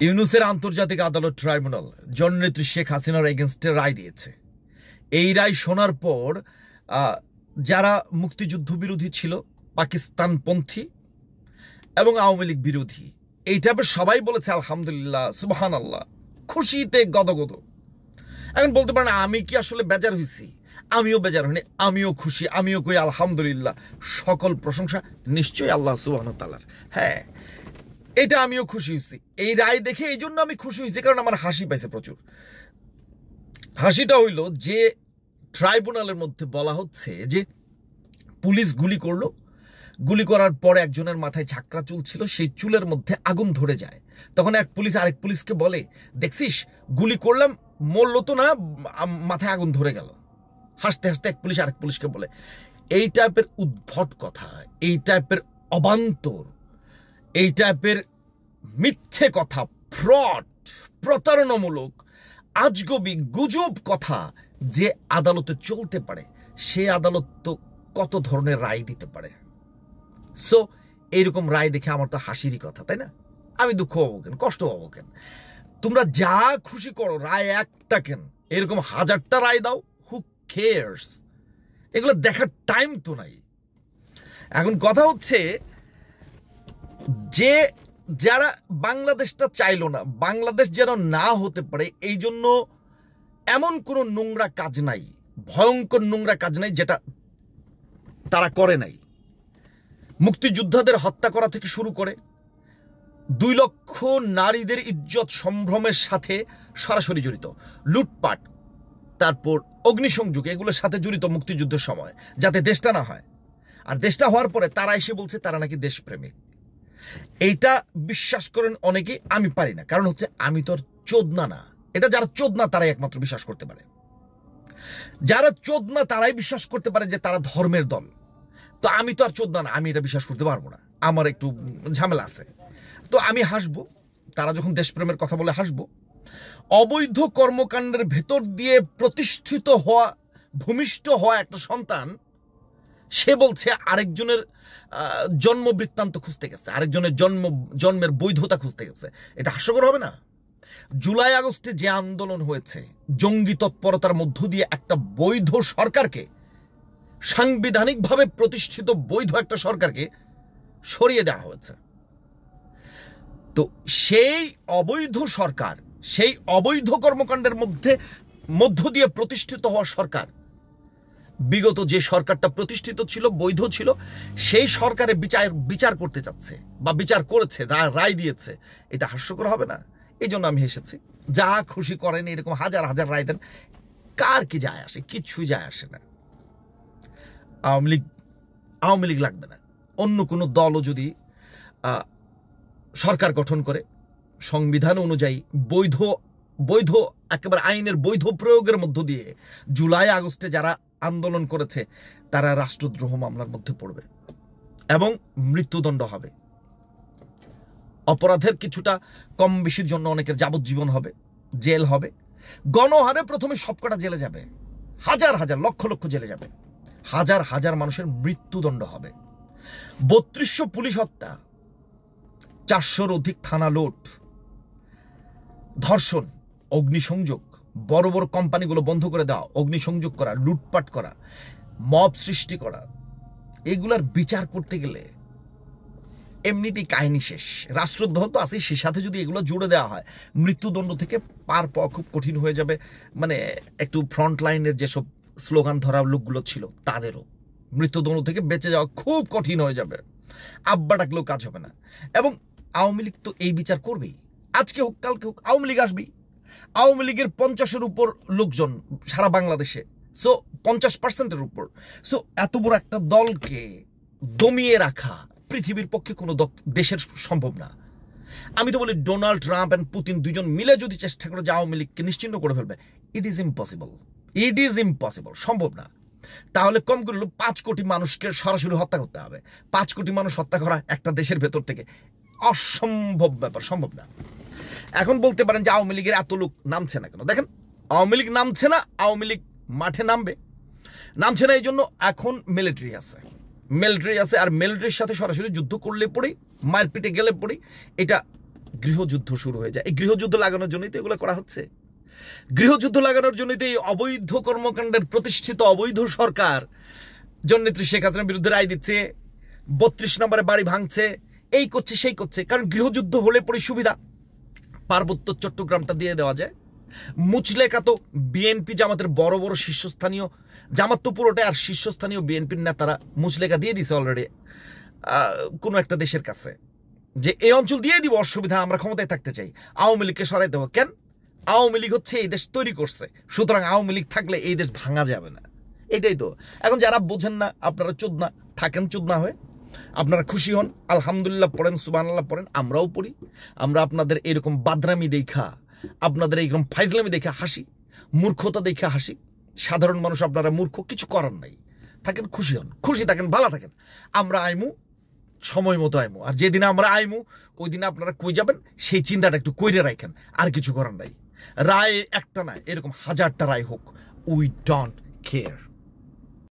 ইউনূসের আন্তর্জাতিক আদালত ট্রাইব্যুনাল জননেত্রী শেখ হাসিনার এগেনস্টে রায় দিয়েছে। এই রায় শোনার পর যারা মুক্তিযুদ্ধ বিরোধী ছিল, পাকিস্তানপন্থী এবং আওয়ামী লীগ বিরোধী, এই টাইপের সবাই বলেছে আলহামদুলিল্লাহ, সুবহানাল্লাহ, খুশিতে গদগদ। এখন বলতে পারেন আমি কি আসলে বেজার হয়েছি? আমিও বেজার হইনি, আমিও খুশি, আমিও কই আলহামদুলিল্লাহ, সকল প্রশংসা নিশ্চয়ই আল্লাহ সুবহানাহু ওয়া তাআলার। হ্যাঁ, এটা আমিও খুশি হয়েছি এই রায় দেখে। এই জন্য আমি খুশি হয়েছি কারণ আমার হাসি পাইছে প্রচুর। হাসিটা হইল যে ট্রাইব্যুনালের মধ্যে বলা হচ্ছে যে পুলিশ গুলি করলো, গুলি করার পরে একজনের মাথায় ঝাঁকড়া চুল ছিল, সেই চুলের মধ্যে আগুন ধরে যায়। তখন এক পুলিশ আরেক পুলিশকে বলে, দেখছিস গুলি করলাম, মরল তো না, মাথায় আগুন ধরে গেল। হাসতে হাসতে এক পুলিশ আরেক পুলিশকে বলে। এই টাইপের উদ্ভট কথা, এই টাইপের অবান্তর, এই টাইপের মিথ্যে কথা, ফ্রড, প্রতারণামূলক, আজগবি, গুজব কথা যে আদালতে চলতে পারে, সে আদালত তো কত ধরনের রায় দিতে পারে। সো এইরকম রায় দেখে আমার তো হাসিরই কথা, তাই না? আমি দুঃখ পাবো কেন, কষ্ট পাবো কেন? তোমরা যা খুশি করো, রায় একটা কেন, এরকম হাজারটা রায় দাও, হু কেয়ার্স? এগুলো দেখার টাইম তো নাই। এখন কথা হচ্ছে যে যারা বাংলাদেশটা চাইলো না, বাংলাদেশ যেন না হতে পারে, এই জন্য এমন কোনো নোংরা কাজ নাই, ভয়ঙ্কর নোংরা কাজ নাই যেটা তারা করে নাই। মুক্তিযোদ্ধাদের হত্যা করা থেকে শুরু করে 2 লক্ষ নারীদের ইজ্জত সম্ভ্রমের সাথে সরাসরি জড়িত, লুটপাট, তারপর অগ্নিসংযোগ, এগুলোর সাথে জড়িত মুক্তিযুদ্ধের সময়, যাতে দেশটা না হয়। আর দেশটা হওয়ার পরে তারা এসে বলছে তারা নাকি দেশপ্রেমিক। এইটা বিশ্বাস করেন অনেকেই, আমি পারি না। কারণ হচ্ছে আমি তো আর চোদনা না। এটা যারা চোদনা তারাই একমাত্র বিশ্বাস করতে পারে। যারা চোদনা তারাই বিশ্বাস করতে পারে যে তারা ধর্মের দল। তো আমি তো আর চোদনা না, আমি এটা বিশ্বাস করতে পারবো না, আমার একটু ঝামেলা আছে। তো আমি হাসবো, তারা যখন দেশপ্রেমের কথা বলে হাসবো। অবৈধ কর্মকাণ্ডের ভেতর দিয়ে প্রতিষ্ঠিত হওয়া, ভূমিষ্ঠ হওয়া একটা সন্তান, সে বলছে আরেকজনের জন্ম বৃত্তান্ত খুঁজতে গেছে, আরেকজনের জন্মের বৈধতা খুঁজতে গেছে। এটা হাস্যকর হবে না? জুলাই আগস্টে যে আন্দোলন হয়েছে, জঙ্গি তৎপরতার মধ্য দিয়ে একটা বৈধ সরকারকে, সাংবিধানিকভাবে প্রতিষ্ঠিত বৈধ একটা সরকারকে সরিয়ে দেওয়া হয়েছে। তো সেই অবৈধ সরকার, সেই অবৈধ কর্মকাণ্ডের মধ্য দিয়ে প্রতিষ্ঠিত হওয়া সরকার, বিগত যে সরকারটা প্রতিষ্ঠিত ছিল, বৈধ ছিল, সেই সরকারে বিচার করতে চাচ্ছে বা বিচার করেছে, রায় দিয়েছে। এটা হাস্যকর হবে না? এই জন্য আমি হেসেছি। যা খুশি করেন, এরকম হাজার হাজার রায় দেন, কার কি যায় আসে? কিছুই যায় আসে না। আওয়ামী লীগ লাগবে না। অন্য কোনো দলও যদি সরকার গঠন করে, সংবিধান অনুযায়ী বৈধ একেবারে আইনের বৈধ প্রয়োগের মধ্য দিয়ে জুলাই আগস্টে যারা আন্দোলন করেছে তারা রাষ্ট্রদ্রোহ মামলার মধ্যে পড়বে এবং মৃত্যুদণ্ড হবে। অপরাধের কিছুটা কম বেশির জন্য অনেকের যাবজ্জীবন হবে, জেল হবে। গণহারে প্রথমে সবকটা জেলে যাবে, হাজার হাজার, লক্ষ লক্ষ জেলে যাবে, হাজার হাজার মানুষের মৃত্যুদণ্ড হবে। 3200 পুলিশ হত্যা, 400-র অধিক থানা লুট, ধর্ষণ, অগ্নিসংযোগ, বড় বড় কোম্পানিগুলো বন্ধ করে দেওয়া, অগ্নিসংযোগ করা, লুটপাট করা, মব সৃষ্টি করা, এগুলার বিচার করতে গেলে এমনিতেই কাহিনী শেষ। রাষ্ট্রদ্রোহ তো আছে, সে সাথে যদি এগুলো জুড়ে দেওয়া হয়, মৃত্যুদণ্ড থেকে পার পাওয়া খুব কঠিন হয়ে যাবে। মানে একটু ফ্রন্ট লাইনের যেসব স্লোগান ধরা লোকগুলো ছিল, তাদেরও মৃত্যুদণ্ড থেকে বেঁচে যাওয়া খুব কঠিন হয়ে যাবে। আব্বা ডাকলেও কাজ হবে না। এবং আওয়ামী লীগ তো এই বিচার করবেই, আজকে হোক কালকে হোক আওয়ামী লীগ আসবেই। আওয়ামী লীগের 50-এর উপর লোকজন সারা বাংলাদেশে, সো 50%-এর উপর। সো এত বড় একটা দলকে দমিয়ে রাখা পৃথিবীর পক্ষে কোনো দেশের সম্ভব না। আমি তো বলি ডোনাল্ড ট্রাম্প অ্যান্ড পুতিন দুজন মিলে যদি চেষ্টা করে যে আওয়ামী লীগকে নিশ্চিহ্ন করে ফেলবে, it is impossible, it is impossible, সম্ভব না। তাহলে কম করে 5 কোটি মানুষকে সরাসরি হত্যা করতে হবে। 5 কোটি মানুষ হত্যা করা একটা দেশের ভেতর থেকে অসম্ভব ব্যাপার, সম্ভব না। এখন বলতে পারেন যে আওয়ামী লীগের এত লোক নামছে না কেন? দেখেন, আওয়ামী লীগ নামছে না, আওয়ামী লীগ মাঠে নামবে, নামছে না এই জন্য এখন মিলিটারি আছে, আর মিলিটারির সাথে সরাসরি যুদ্ধ করলে পড়েই, মারপিটে গেলে পড়েই এটা গৃহযুদ্ধ শুরু হয়ে যায়। এই গৃহযুদ্ধ লাগানোর জন্যই তো এগুলো করা হচ্ছে। গৃহযুদ্ধ লাগানোর জন্যই তো এই অবৈধ কর্মকাণ্ডের প্রতিষ্ঠিত অবৈধ সরকার জননেত্রী শেখ হাসিনার বিরুদ্ধে রায় দিচ্ছে, 32 নম্বরে বাড়ি ভাঙছে, এই করছে সেই করছে। কারণ গৃহযুদ্ধ হলে পরে সুবিধা, পার্বত্য চট্টগ্রামটা দিয়ে দেওয়া যায়। মুচলেকা তো বিএনপি জামাতের বড় বড় শীর্ষস্থানীয়, জামাত তো পুরোটাই, আর শীর্ষস্থানীয় বিএনপির নেতারা মুচলেকা দিয়ে দিছে অলরেডি কোনো একটা দেশের কাছে, যে এই অঞ্চল দিয়ে দিব, অসুবিধা, আমরা ক্ষমতায় থাকতে চাই, আওয়ামী লীগকে সরাই দেবো। কেন? আওয়ামী লীগ হচ্ছে এই দেশ তৈরি করছে, সুতরাং আওয়ামী লীগ থাকলে এই দেশ ভাঙা যাবে না। এটাই তো। এখন যারা বোঝেন না, আপনারা চোদনা থাকেন, চোদনা হয়ে আপনারা খুশি হন, আলহামদুলিল্লাহ পড়েন, সুবহানাল্লাহ পড়েন, আমরাও পড়ি। আমরা আপনাদের এরকম বাদরামি দেখা, আপনাদের এইরকম ফাইজলামি দেখে হাসি, মূর্খতা দেখে হাসি। সাধারণ মানুষ আপনারা মূর্খ, কিছু করার নাই। থাকেন, খুশি হন, খুশি থাকেন, ভালো থাকেন। আমরা আইমু সময় মতো আইমু, আর যেদিন আমরা আইমু ওই দিনে আপনারা কই যাবেন সেই চিন্তাটা একটু কইরে রাখেন। আর কিছু করার নাই। রায় একটা না, এরকম 1000টা রায় হোক, উই ডোন্ট কেয়ার।